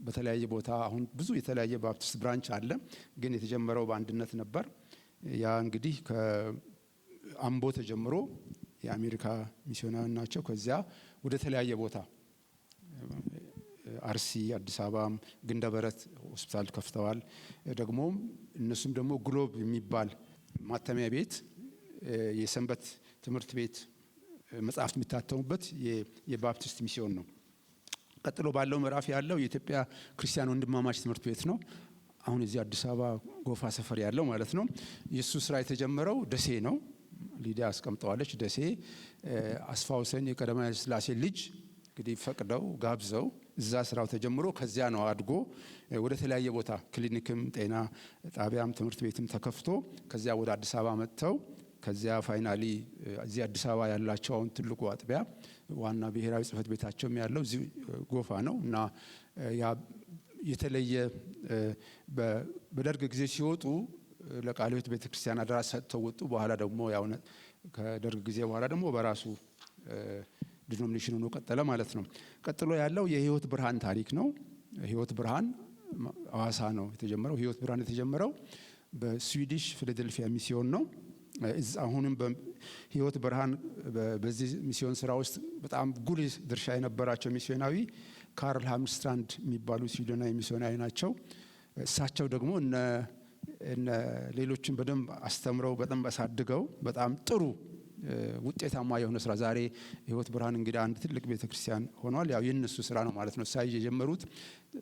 በተለያየ ቦታ አሁን ብዙ የተለያየ ባፕቲስት ብራንች አለ፣ ግን የተጀመረው በአንድነት ነበር። ያ እንግዲህ ከአምቦ ተጀምሮ የአሜሪካ ሚስዮናውያን ናቸው። ከዚያ ወደ ተለያየ ቦታ አርሲ፣ አዲስ አበባም ግንደበረት ሆስፒታል ከፍተዋል። ደግሞም እነሱም ደግሞ ግሎብ የሚባል ማተሚያ ቤት የሰንበት ትምህርት ቤት መጽሐፍት የሚታተሙበት የባፕቲስት ሚስዮን ነው። ቀጥሎ ባለው ምዕራፍ ያለው የኢትዮጵያ ክርስቲያን ወንድማማች ትምህርት ቤት ነው። አሁን እዚህ አዲስ አበባ ጎፋ ሰፈር ያለው ማለት ነው። የሱ ስራ የተጀመረው ደሴ ነው። ሊዲያ አስቀምጠዋለች። ደሴ አስፋውሰን የቀዳማዊ ኃይለ ሥላሴ ልጅ እንግዲህ ፈቅደው ጋብዘው እዛ ስራው ተጀምሮ ከዚያ ነው አድጎ ወደ ተለያየ ቦታ ክሊኒክም ጤና ጣቢያም ትምህርት ቤትም ተከፍቶ ከዚያ ወደ አዲስ አበባ መጥተው ከዚያ ፋይናሊ እዚህ አዲስ አበባ ያላቸው አሁን ትልቁ አጥቢያ ዋና ብሔራዊ ጽሕፈት ቤታቸውም ያለው እዚህ ጎፋ ነው እና ያ የተለየ በደርግ ጊዜ ሲወጡ ለቃለ ሕይወት ቤተክርስቲያን አደራ ሰጥተው ወጡ። በኋላ ደግሞ ያው ከደርግ ጊዜ በኋላ ደግሞ በራሱ ዲኖሚኔሽን ሆኖ ቀጠለ ማለት ነው። ቀጥሎ ያለው የሕይወት ብርሃን ታሪክ ነው። ሕይወት ብርሃን ሐዋሳ ነው የተጀመረው። ሕይወት ብርሃን የተጀመረው በስዊዲሽ ፊላዴልፊያ ሚስዮን ነው። አሁንም በሕይወት ብርሃን በዚህ ሚስዮን ስራ ውስጥ በጣም ጉልህ ድርሻ የነበራቸው ሚስዮናዊ ካርል ሃምስትራንድ የሚባሉ ስዊድናዊ ሚስዮናዊ ናቸው። እሳቸው ደግሞ እነ ሌሎችን በደንብ አስተምረው በደንብ አሳድገው በጣም ጥሩ ውጤታማ የሆነ ስራ ዛሬ ሕይወት ብርሃን እንግዲህ አንድ ትልቅ ቤተክርስቲያን ሆኗል። ያው የነሱ ስራ ነው ማለት ነው። ሳይ የጀመሩት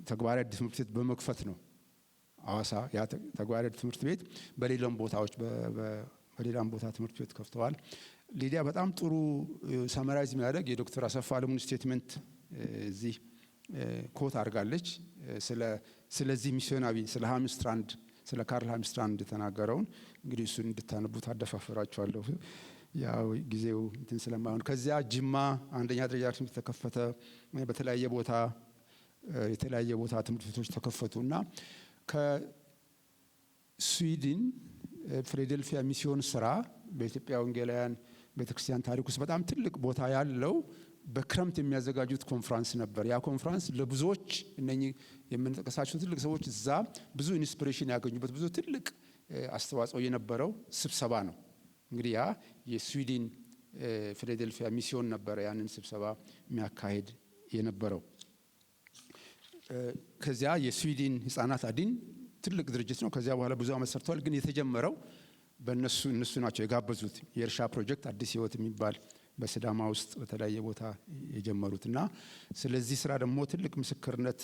ተግባራዊ ትምህርት ቤት በመክፈት ነው። ሐዋሳ ያ ተግባራዊ ትምህርት ቤት በሌላም ቦታዎች በሌላም ቦታ ትምህርት ቤት ከፍተዋል። ሊዲያ በጣም ጥሩ ሳመራይዝ የሚያደርግ የዶክተር አሰፋ አለሙን ስቴትመንት እዚህ ኮት አድርጋለች። ስለዚህ ሚስዮናዊ ስለ ሃምስትራንድ ስለ ካርል ሃምስትራንድ የተናገረውን እንግዲህ እሱን እንድታነቡት አደፋፈራቸዋለሁ። ያው ጊዜው እንትን ስለማይሆን ከዚያ ጅማ አንደኛ ደረጃ ትምህርት ተከፈተ። በተለያየ ቦታ የተለያየ ቦታ ትምህርት ቤቶች ተከፈቱና ከስዊድን ፊላዴልፊያ ሚስዮን ስራ በኢትዮጵያ ወንጌላውያን ቤተክርስቲያን ታሪክ ውስጥ በጣም ትልቅ ቦታ ያለው በክረምት የሚያዘጋጁት ኮንፍራንስ ነበር። ያ ኮንፍራንስ ለብዙዎች እነኚህ የምንጠቀሳቸው ትልቅ ሰዎች እዛ ብዙ ኢንስፒሬሽን ያገኙበት ብዙ ትልቅ አስተዋጽኦ የነበረው ስብሰባ ነው። እንግዲህ ያ የስዊድን ፊላዴልፊያ ሚስዮን ነበረ ያንን ስብሰባ የሚያካሂድ የነበረው። ከዚያ የስዊድን ህፃናት አድን ትልቅ ድርጅት ነው። ከዚያ በኋላ ብዙ ዓመት ሰርተዋል። ግን የተጀመረው እነሱ ናቸው የጋበዙት የእርሻ ፕሮጀክት አዲስ ህይወት የሚባል በሲዳማ ውስጥ በተለያየ ቦታ የጀመሩት እና ስለዚህ ስራ ደግሞ ትልቅ ምስክርነት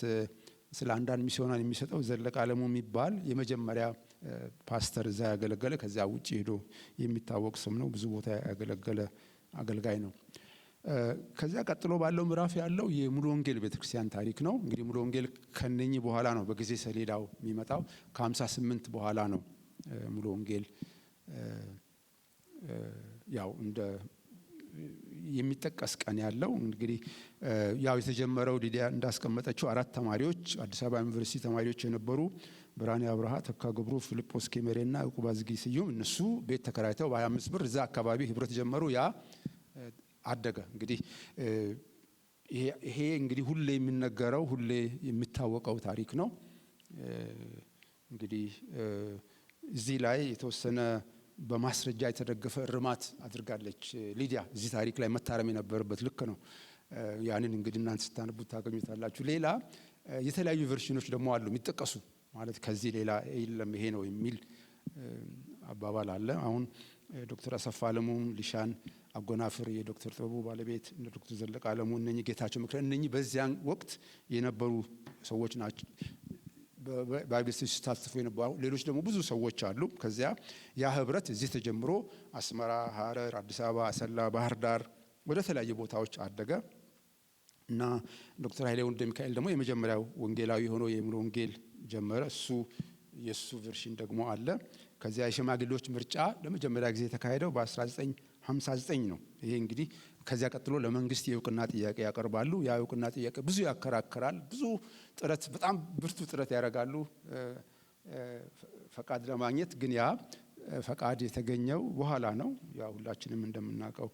ስለ አንዳንድ ሚስዮናን የሚሰጠው ዘለቀ አለሙ የሚባል የመጀመሪያ ፓስተር እዛ ያገለገለ ከዚያ ውጭ ሄዶ የሚታወቅ ስም ነው። ብዙ ቦታ ያገለገለ አገልጋይ ነው። ከዚያ ቀጥሎ ባለው ምዕራፍ ያለው የሙሉ ወንጌል ቤተክርስቲያን ታሪክ ነው። እንግዲህ ሙሉ ወንጌል ከነኚህ በኋላ ነው በጊዜ ሰሌዳው የሚመጣው። ከ58 በኋላ ነው ሙሉ ወንጌል ያው እንደ የሚጠቀስ ቀን ያለው። እንግዲህ ያው የተጀመረው ሊዲያ እንዳስቀመጠችው 4 ተማሪዎች አዲስ አበባ ዩኒቨርሲቲ ተማሪዎች የነበሩ ብርሃኔ አብርሃ፣ ተካ ገብሩ፣ ፊልጶስ ኬሜሬና ዕቁባ ዝጊ ስዩም እነሱ ቤት ተከራይተው በ25 ብር እዛ አካባቢ ህብረት ጀመሩ። ያ አደገ። እንግዲህ ይሄ እንግዲህ ሁሌ የሚነገረው ሁሌ የሚታወቀው ታሪክ ነው። እንግዲህ እዚህ ላይ የተወሰነ በማስረጃ የተደገፈ እርማት አድርጋለች ሊዲያ። እዚህ ታሪክ ላይ መታረም የነበረበት ልክ ነው። ያንን እንግዲህ እናንተ ስታነቡት ታገኙታላችሁ። ሌላ የተለያዩ ቨርሽኖች ደግሞ አሉ የሚጠቀሱ ማለት ከዚህ ሌላ የለም ይሄ ነው የሚል አባባል አለ። አሁን ዶክተር አሰፋ አለሙ፣ ሊሻን አጎናፍር የዶክተር ጥበቡ ባለቤት እነ ዶክተር ዘለቀ አለሙ እነኚህ ጌታቸው ምክረ እነኚህ በዚያን ወቅት የነበሩ ሰዎች ናቸው። ባይብል ሲሳተፉ የነበሩ ሌሎች ደግሞ ብዙ ሰዎች አሉ። ከዚያ ያ ህብረት እዚህ ተጀምሮ አስመራ፣ ሀረር፣ አዲስ አበባ፣ አሰላ፣ ባህር ዳር ወደ ተለያዩ ቦታዎች አደገ እና ዶክተር ኃይሌ ወልደ ሚካኤል ደግሞ የመጀመሪያው ወንጌላዊ ሆኖ የሙሉ ወንጌል ጀመረ። የሱ ቨርሽን ደግሞ አለ። ከዚያ የሽማግሌዎች ምርጫ ለመጀመሪያ ጊዜ የተካሄደው በ1959 ነው። ይሄ እንግዲህ ከዚያ ቀጥሎ ለመንግስት የእውቅና ጥያቄ ያቀርባሉ። ያ የእውቅና ጥያቄ ብዙ ያከራከራል። ብዙ ጥረት፣ በጣም ብርቱ ጥረት ያደርጋሉ ፈቃድ ለማግኘት። ግን ያ ፈቃድ የተገኘው በኋላ ነው። ያ ሁላችንም እንደምናውቀው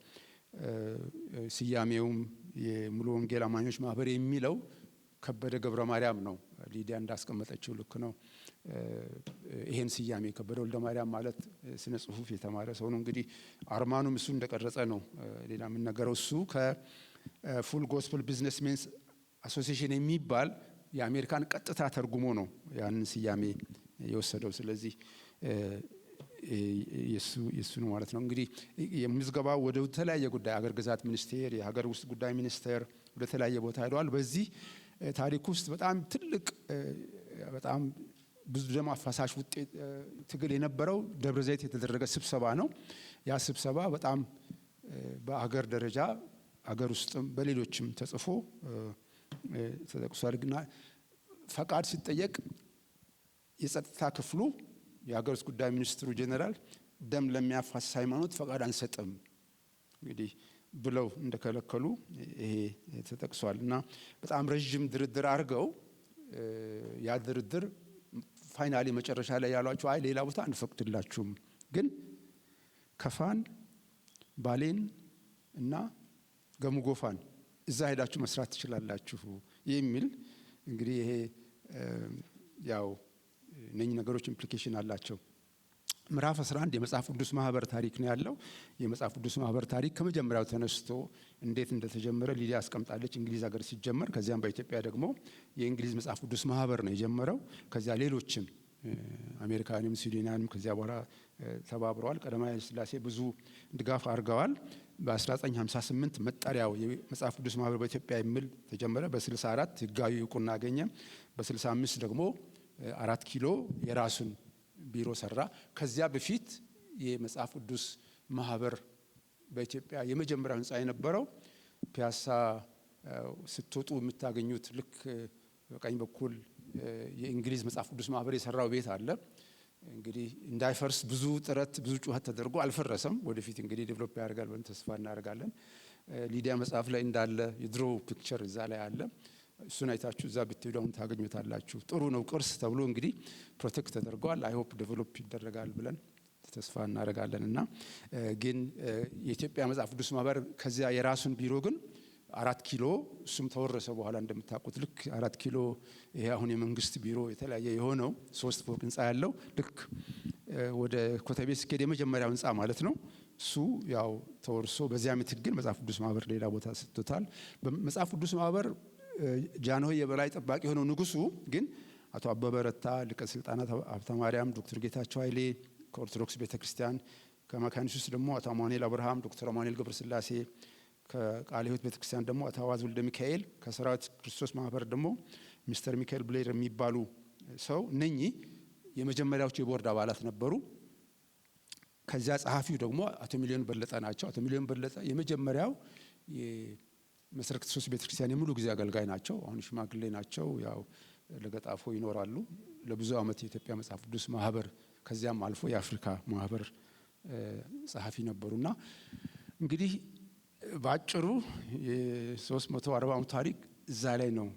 ስያሜውም የሙሉ ወንጌል አማኞች ማህበር የሚለው ከበደ ገብረ ማርያም ነው። ሊዲያ እንዳስቀመጠችው ልክ ነው። ይሄን ስያሜ ከበደ ወልደ ማርያም ማለት ስነ ጽሁፍ የተማረ ሰው ነው። እንግዲህ አርማኑም እሱ እንደቀረጸ ነው። ሌላ የምንነገረው እሱ ከፉል ጎስፐል ቢዝነስ ሜንስ አሶሲዬሽን የሚባል የአሜሪካን ቀጥታ ተርጉሞ ነው ያንን ስያሜ የወሰደው። ስለዚህ የሱ ነው ማለት ነው። እንግዲህ የምዝገባው ወደ ተለያየ ጉዳይ አገር ግዛት ሚኒስቴር፣ የሀገር ውስጥ ጉዳይ ሚኒስቴር ወደ ተለያየ ቦታ ሄደዋል። በዚህ ታሪክ ውስጥ በጣም ትልቅ በጣም ብዙ ደም አፋሳሽ ውጤት ትግል የነበረው ደብረ ዘይት የተደረገ ስብሰባ ነው። ያ ስብሰባ በጣም በአገር ደረጃ አገር ውስጥም በሌሎችም ተጽፎ ተጠቅሷል። ግና ፈቃድ ሲጠየቅ የጸጥታ ክፍሉ የሀገር ውስጥ ጉዳይ ሚኒስትሩ ጄኔራል ደም ለሚያፋስስ ሃይማኖት ፈቃድ አንሰጥም እንግዲህ ብለው እንደከለከሉ ይሄ ተጠቅሷል። እና በጣም ረጅም ድርድር አድርገው ያ ድርድር ፋይናሊ መጨረሻ ላይ ያሏቸው አይ ሌላ ቦታ አንፈቅድላችሁም፣ ግን ከፋን፣ ባሌን እና ገሙጎፋን እዛ ሄዳችሁ መስራት ትችላላችሁ የሚል እንግዲህ ይሄ ያው እነኚህ ነገሮች ኢምፕሊኬሽን አላቸው። ምዕራፍ 11 የመጽሐፍ ቅዱስ ማህበር ታሪክ ነው ያለው። የመጽሐፍ ቅዱስ ማህበር ታሪክ ከመጀመሪያው ተነስቶ እንዴት እንደተጀመረ ሊዲያ አስቀምጣለች። እንግሊዝ ሀገር ሲጀመር፣ ከዚያም በኢትዮጵያ ደግሞ የእንግሊዝ መጽሐፍ ቅዱስ ማህበር ነው የጀመረው። ከዚያ ሌሎችም አሜሪካንም ስዊድናንም ከዚያ በኋላ ተባብረዋል። ቀዳማዊ ኃይለ ሥላሴ ብዙ ድጋፍ አድርገዋል። በ1958 መጠሪያው የመጽሐፍ ቅዱስ ማህበር በኢትዮጵያ የሚል ተጀመረ። በ64 ህጋዊ እውቅና አገኘ። በ65 ደግሞ 4 ኪሎ የራሱን ቢሮ ሰራ። ከዚያ በፊት የመጽሐፍ ቅዱስ ማህበር በኢትዮጵያ የመጀመሪያው ህንፃ የነበረው ፒያሳ ስትወጡ የምታገኙት ልክ በቀኝ በኩል የእንግሊዝ መጽሐፍ ቅዱስ ማህበር የሰራው ቤት አለ። እንግዲህ እንዳይፈርስ ብዙ ጥረት ብዙ ጩኸት ተደርጎ አልፈረሰም። ወደፊት እንግዲህ ዴቨሎፕ ያደርጋል ብለን ተስፋ እናደርጋለን። ሊዲያ መጽሐፍ ላይ እንዳለ የድሮ ፒክቸር እዛ ላይ አለ። እሱን አይታችሁ እዛ ብትሄዱ አሁን ታገኙታላችሁ። ጥሩ ነው፣ ቅርስ ተብሎ እንግዲህ ፕሮቴክት ተደርጓል። አይ ሆፕ ዴቨሎፕ ይደረጋል ብለን ተስፋ እናደርጋለን። እና ግን የኢትዮጵያ መጽሐፍ ቅዱስ ማህበር ከዚያ የራሱን ቢሮ ግን 4 ኪሎ እሱም ተወረሰ በኋላ እንደምታውቁት። ልክ 4 ኪሎ ይሄ አሁን የመንግስት ቢሮ የተለያየ የሆነው 3 ፎቅ ህንፃ ያለው ልክ ወደ ኮተቤ ስኬድ የመጀመሪያው ህንፃ ማለት ነው። እሱ ያው ተወርሶ በዚያ ምትክ ግን መጽሐፍ ቅዱስ ማህበር ሌላ ቦታ ሰጥቶታል። መጽሐፍ ቅዱስ ማህበር ጃንሆይ የበላይ ጠባቂ ሆነው ንጉሱ ግን አቶ አበበ ረታ ሊቀ ስልጣናት ሀብተ ማርያም፣ ዶክተር ጌታቸው ኃይሌ ከኦርቶዶክስ ቤተክርስቲያን፣ ከመካኒሱስ ደግሞ አቶ አማኑኤል አብርሃም፣ ዶክተር አማኑኤል ገብረስላሴ፣ ከቃለ ሕይወት ቤተክርስቲያን ደግሞ አቶ አዋዝ ወልደ ሚካኤል፣ ከሰራዊት ክርስቶስ ማህበር ደግሞ ሚስተር ሚካኤል ብሌር የሚባሉ ሰው እነኚህ የመጀመሪያዎቹ የቦርድ አባላት ነበሩ። ከዚያ ጸሐፊው ደግሞ አቶ ሚሊዮን በለጠ ናቸው። አቶ ሚሊዮን በለጠ የመጀመሪያው የመሰረተ ክርስቶስ ቤተክርስቲያን የሙሉ ጊዜ አገልጋይ ናቸው። አሁን ሽማግሌ ናቸው። ያው ለገጣፎ ይኖራሉ። ለብዙ ዓመት የኢትዮጵያ መጽሐፍ ቅዱስ ማህበር ከዚያም አልፎ የአፍሪካ ማህበር ጸሐፊ ነበሩና እንግዲህ በአጭሩ የ340 ዓመት ታሪክ እዛ ላይ ነው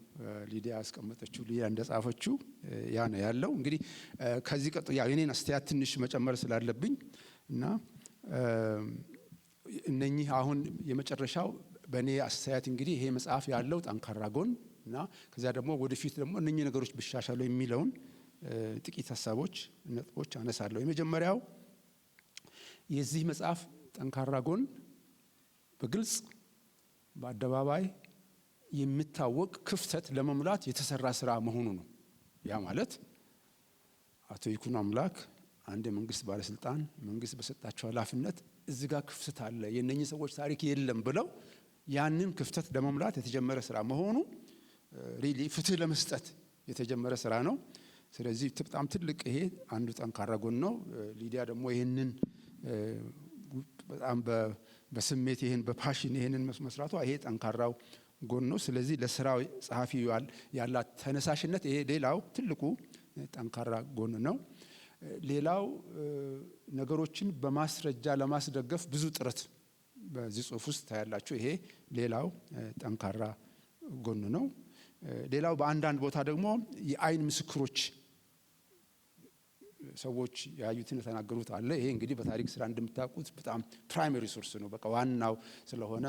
ሊዲያ ያስቀመጠችው። ሊዲያ እንደጻፈችው ያ ነው ያለው። እንግዲህ ከዚህ ቀጥሎ ያው የኔን አስተያየት ትንሽ መጨመር ስላለብኝ እና እነኚህ አሁን የመጨረሻው በእኔ አስተያየት እንግዲህ ይሄ መጽሐፍ ያለው ጠንካራ ጎን እና ከዚያ ደግሞ ወደፊት ደግሞ እነኚህ ነገሮች ብሻሻሉ የሚለውን ጥቂት ሀሳቦች ነጥቦች አነሳለሁ። የመጀመሪያው የዚህ መጽሐፍ ጠንካራ ጎን በግልጽ በአደባባይ የሚታወቅ ክፍተት ለመሙላት የተሰራ ስራ መሆኑ ነው። ያ ማለት አቶ ይኩኖ አምላክ አንድ የመንግስት ባለስልጣን መንግስት በሰጣቸው ኃላፊነት እዚህ ጋር ክፍተት አለ፣ የነኚህ ሰዎች ታሪክ የለም ብለው ያንን ክፍተት ለመሙላት የተጀመረ ስራ መሆኑ ሪሊ ፍትህ ለመስጠት የተጀመረ ስራ ነው። ስለዚህ በጣም ትልቅ ይሄ አንዱ ጠንካራ ጎን ነው። ሊዲያ ደግሞ ይሄንን በጣም በስሜት ይሄን በፓሽን ይሄንን መስራቷ ይሄ ጠንካራው ጎን ነው። ስለዚህ ለስራው ጸሐፊ ያላት ተነሳሽነት ይሄ ሌላው ትልቁ ጠንካራ ጎን ነው። ሌላው ነገሮችን በማስረጃ ለማስደገፍ ብዙ ጥረት በዚህ ጽሁፍ ውስጥ ታያላችሁ። ይሄ ሌላው ጠንካራ ጎን ነው። ሌላው በአንዳንድ ቦታ ደግሞ የአይን ምስክሮች ሰዎች ያዩትን የተናገሩት አለ። ይሄ እንግዲህ በታሪክ ስራ እንደምታውቁት በጣም ፕራይመሪ ሶርስ ነው። በቃ ዋናው ስለሆነ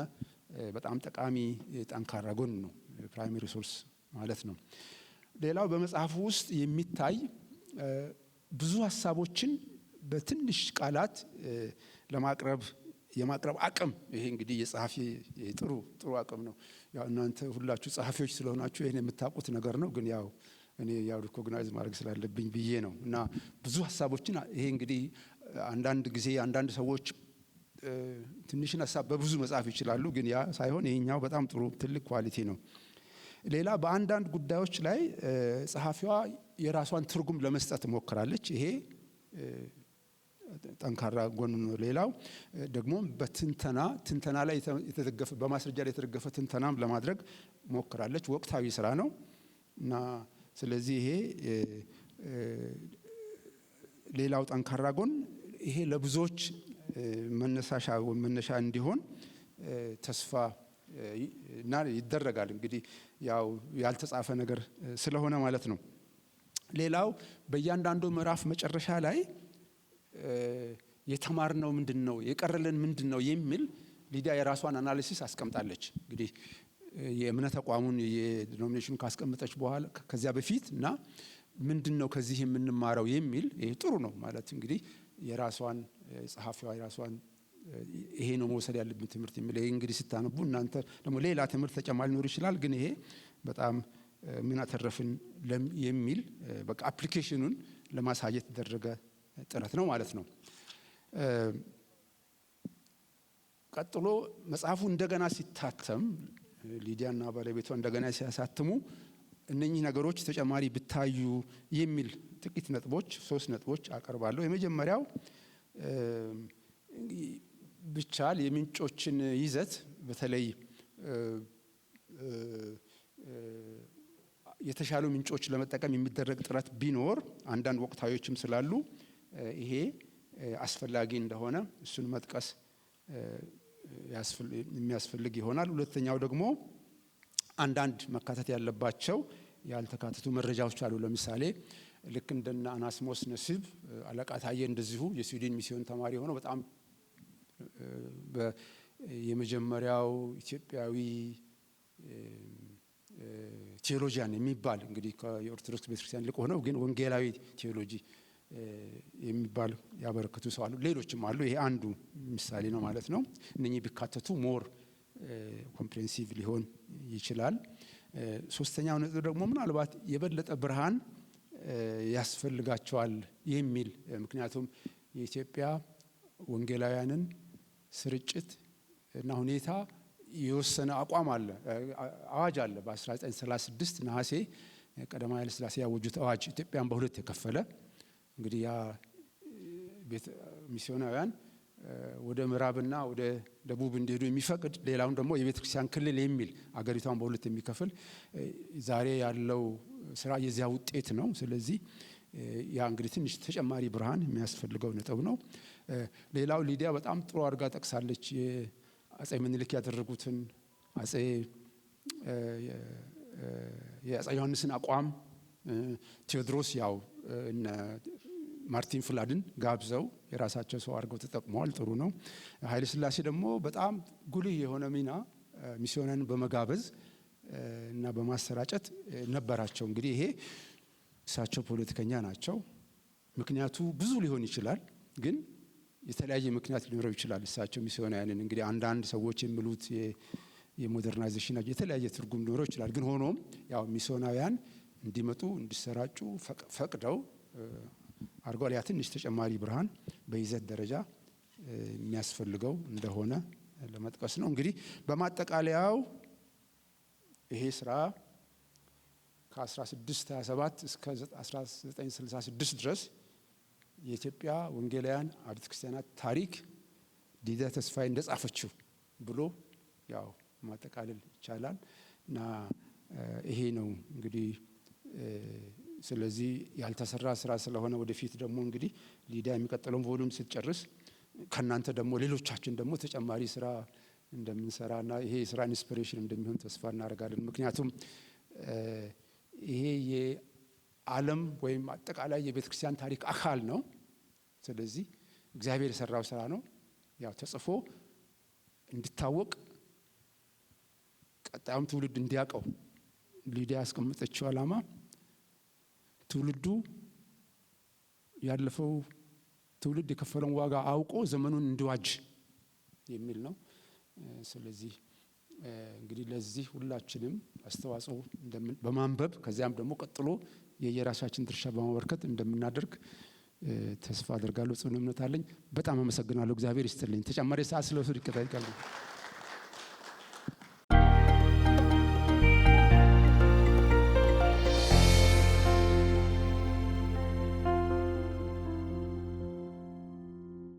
በጣም ጠቃሚ ጠንካራ ጎን ነው፣ ፕራይመሪ ሶርስ ማለት ነው። ሌላው በመጽሐፉ ውስጥ የሚታይ ብዙ ሀሳቦችን በትንሽ ቃላት የማቅረብ አቅም፣ ይሄ እንግዲህ የጸሐፊ ጥሩ አቅም ነው። ያው እናንተ ሁላችሁ ጸሐፊዎች ስለሆናችሁ ይሄን የምታውቁት ነገር ነው። ግን ያው እኔ ያው ሪኮግናይዝ ማድረግ ስላለብኝ ብዬ ነው። እና ብዙ ሀሳቦችን ይሄ እንግዲህ አንዳንድ ጊዜ አንዳንድ ሰዎች ትንሽን ሀሳብ በብዙ መጻፍ ይችላሉ። ግን ያ ሳይሆን ይሄኛው በጣም ጥሩ ትልቅ ኳሊቲ ነው። ሌላ በአንዳንድ ጉዳዮች ላይ ጸሐፊዋ የራሷን ትርጉም ለመስጠት ሞክራለች። ይሄ ጠንካራ ጎን ነው። ሌላው ደግሞ በትንተና ላይ የተደገፈ በማስረጃ ላይ የተደገፈ ትንተናም ለማድረግ ሞክራለች። ወቅታዊ ስራ ነው እና ስለዚህ ይሄ ሌላው ጠንካራ ጎን ይሄ ለብዙዎች መነሻ እንዲሆን ተስፋ እና ይደረጋል። እንግዲህ ያው ያልተጻፈ ነገር ስለሆነ ማለት ነው። ሌላው በእያንዳንዱ ምዕራፍ መጨረሻ ላይ የተማርነው ምንድነው፣ የቀረልን ምንድነው የሚል ሊዲያ የራሷን አናሊሲስ አስቀምጣለች። እንግዲህ የእምነት ተቋሙን የዲኖሚኔሽን ካስቀመጠች በኋላ ከዚያ በፊት እና ምንድነው ከዚህ የምንማረው የሚል ይሄ ጥሩ ነው ማለት እንግዲህ የራሷን ጸሐፊዋ የራሷን ይሄ ነው መውሰድ ያለብን ትምህርት የሚል ይሄ እንግዲህ ስታነቡ እናንተ ደግሞ ሌላ ትምህርት ተጨማሪ ሊኖር ይችላል። ግን ይሄ በጣም ምን አተረፍን የሚል በቃ አፕሊኬሽኑን ለማሳየት የተደረገ ጥረት ነው ማለት ነው። ቀጥሎ መጽሐፉ እንደገና ሲታተም ሊዲያና ባለቤቷ እንደገና ሲያሳትሙ እነኚህ ነገሮች ተጨማሪ ብታዩ የሚል ጥቂት ነጥቦች 3 ነጥቦች አቀርባለሁ። የመጀመሪያው ብቻል የምንጮችን ይዘት በተለይ የተሻሉ ምንጮች ለመጠቀም የሚደረግ ጥረት ቢኖር አንዳንድ ወቅታዊዎችም ስላሉ ይሄ አስፈላጊ እንደሆነ እሱን መጥቀስ የሚያስፈልግ ይሆናል። ሁለተኛው ደግሞ አንዳንድ መካተት ያለባቸው ያልተካተቱ መረጃዎች አሉ። ለምሳሌ ልክ እንደና አናስሞስ ነሲብ አለቃ ታየ እንደዚሁ የስዊድን ሚስዮን ተማሪ ሆነው በጣም የመጀመሪያው ኢትዮጵያዊ ቴዎሎጂያን የሚባል እንግዲህ የኦርቶዶክስ ቤተክርስቲያን ልቅ ሆነው ግን ወንጌላዊ ቴዎሎጂ የሚባል ያበረከቱ ሰው አሉ። ሌሎችም አሉ። ይሄ አንዱ ምሳሌ ነው ማለት ነው። እነኚህ ቢካተቱ ሞር ኮምፕሬሄንሲቭ ሊሆን ይችላል። ሶስተኛው ነጥብ ደግሞ ምናልባት የበለጠ ብርሃን ያስፈልጋቸዋል የሚል ምክንያቱም የኢትዮጵያ ወንጌላውያንን ስርጭት እና ሁኔታ የወሰነ አቋም አለ፣ አዋጅ አለ። በ1936 ነሐሴ ቀዳማዊ ኃይለ ሥላሴ ያወጁት አዋጅ ኢትዮጵያን በሁለት የከፈለ እንግዲህ ያ ሚስዮናውያን ወደ ምዕራብና ወደ ደቡብ እንዲሄዱ የሚፈቅድ ሌላውን ደግሞ የቤተ ክርስቲያን ክልል የሚል አገሪቷን በሁለት የሚከፍል ዛሬ ያለው ስራ የዚያ ውጤት ነው። ስለዚህ ያ እንግዲህ ትንሽ ተጨማሪ ብርሃን የሚያስፈልገው ነጥብ ነው። ሌላው ሊዲያ በጣም ጥሩ አድርጋ ጠቅሳለች። አጼ ምኒልክ ያደረጉትን የአጼ ዮሐንስን አቋም ቴዎድሮስ ያው እነ ማርቲን ፍላድን ጋብዘው የራሳቸው ሰው አድርገው ተጠቅመዋል። ጥሩ ነው። ኃይለ ሥላሴ ደግሞ በጣም ጉልህ የሆነ ሚና ሚስዮናን በመጋበዝ እና በማሰራጨት ነበራቸው። እንግዲህ ይሄ እሳቸው ፖለቲከኛ ናቸው። ምክንያቱ ብዙ ሊሆን ይችላል፣ ግን የተለያየ ምክንያት ሊኖረው ይችላል። እሳቸው ሚስዮናውያንን እንግዲህ አንዳንድ ሰዎች የሚሉት የሞደርናይዜሽን የተለያየ ትርጉም ሊኖረው ይችላል። ግን ሆኖም ያው ሚስዮናውያን እንዲመጡ እንዲሰራጩ ፈቅደው አርጓል። ያ ትንሽ ተጨማሪ ብርሃን በይዘት ደረጃ የሚያስፈልገው እንደሆነ ለመጥቀስ ነው። እንግዲህ በማጠቃለያው ይሄ ስራ ከ1627 እስከ 1966 ድረስ የኢትዮጵያ ወንጌላውያን አብያተ ክርስቲያናት ታሪክ ሊዲያ ተስፋዬ እንደጻፈችው ብሎ ያው ማጠቃለል ይቻላል እና ይሄ ነው እንግዲህ። ስለዚህ ያልተሰራ ስራ ስለሆነ ወደፊት ደግሞ እንግዲህ ሊዲያ የሚቀጥለውን ቮሉም ስትጨርስ ከናንተ ደግሞ ሌሎቻችን ደግሞ ተጨማሪ ስራ እንደምንሰራና ይሄ ስራ ኢንስፒሬሽን እንደሚሆን ተስፋ እናደርጋለን። ምክንያቱም ይሄ የዓለም ወይም አጠቃላይ የቤተክርስቲያን ታሪክ አካል ነው። ስለዚህ እግዚአብሔር የሰራው ስራ ነው። ያው ተጽፎ እንዲታወቅ ቀጣዩም ትውልድ እንዲያውቀው ሊዲያ ያስቀመጠችው ዓላማ ትውልዱ ያለፈው ትውልድ የከፈለውን ዋጋ አውቆ ዘመኑን እንዲዋጅ የሚል ነው። ስለዚህ እንግዲህ ለዚህ ሁላችንም አስተዋጽኦ በማንበብ ከዚያም ደግሞ ቀጥሎ የየራሳችን ድርሻ በማበርከት እንደምናደርግ ተስፋ አደርጋለሁ። ጽኑ እምነት አለኝ። በጣም አመሰግናለሁ። እግዚአብሔር ይስጥልኝ። ተጨማሪ ሰዓት ስለወሰድ ይቀጣይቃለሁ።